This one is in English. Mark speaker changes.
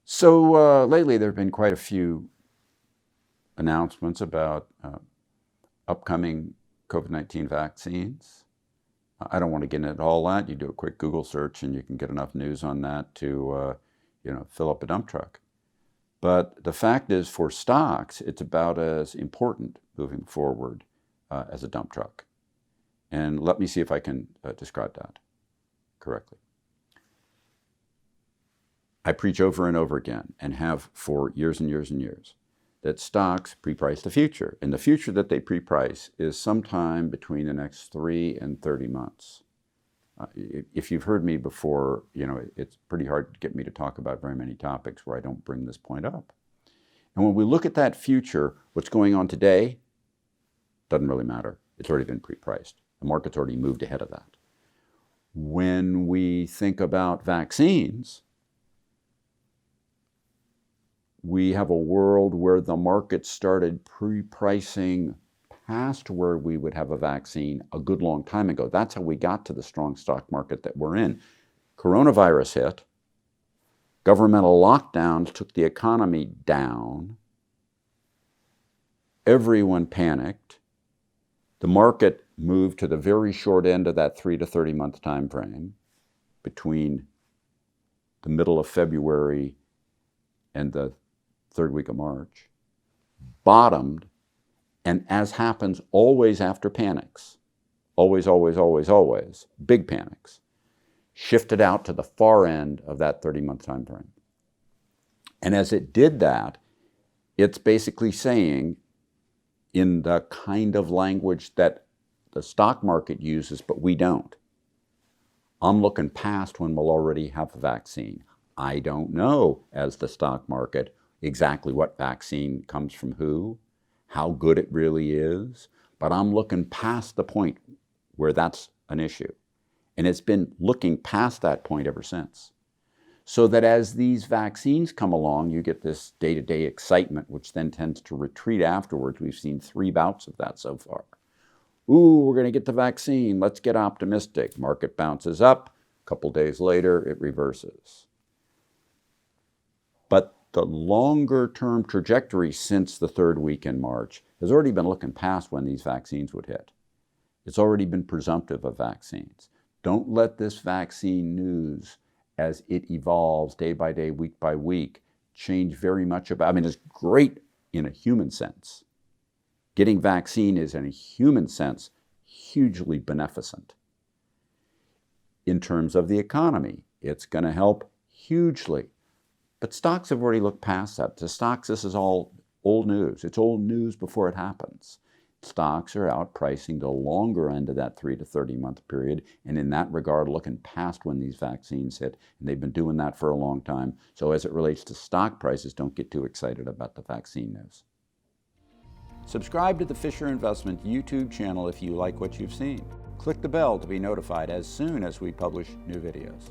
Speaker 1: So lately there have been quite a few announcements about upcoming COVID-19 vaccines. I don't want to get into all that. You do a quick Google search and you can get enough news on that to fill up a dump truck. But the fact is, for stocks, it's about as important moving forward as a dump truck. And let me see if I can describe that correctly. I preach over and over again, and have for years and years and years, that stocks pre-price the future. And the future that they pre-price is sometime between the next 3 and 30 months. If you've heard me before, it's pretty hard to get me to talk about very many topics where I don't bring this point up. And when we look at that future, what's going on today doesn't really matter. It's already been pre-priced. The market's already moved ahead of that. When we think about vaccines, we have a world where the market started pre-pricing past where we would have a vaccine a good long time ago. That's how we got to the strong stock market that we're in. Coronavirus hit. Governmental lockdowns took the economy down. Everyone panicked. The market moved to the very short end of that 3 to 30 month time frame between the middle of February and the third week of March, bottomed, and as happens always after panics, always, big panics, shifted out to the far end of that 30-month time frame. And as it did that, it's basically saying, in the kind of language that the stock market uses, but we don't, I'm looking past when we'll already have a vaccine. I don't know, as the stock market, exactly what vaccine comes from who, how good it really is, but I'm looking past the point where that's an issue. And it's been looking past that point ever since. So that as these vaccines come along, you get this day-to-day excitement, which then tends to retreat afterwards. We've seen 3 bouts of that so far. Ooh, we're going to get the vaccine. Let's get optimistic. Market bounces up. A couple days later, it reverses. But the longer-term trajectory since the third week in March has already been looking past when these vaccines would hit. It's already been presumptive of vaccines. Don't let this vaccine news, as it evolves day by day, week by week, change very much about. It's great in a human sense. Getting vaccine is, in a human sense, hugely beneficent. In terms of the economy, it's going to help hugely. But stocks have already looked past that. To stocks, this is all old news. It's old news before it happens. Stocks are outpricing the longer end of that 3 to 30 month period, and in that regard, looking past when these vaccines hit, and they've been doing that for a long time. So as it relates to stock prices, don't get too excited about the vaccine news. Subscribe to the Fisher Investment YouTube channel if you like what you've seen. Click the bell to be notified as soon as we publish new videos.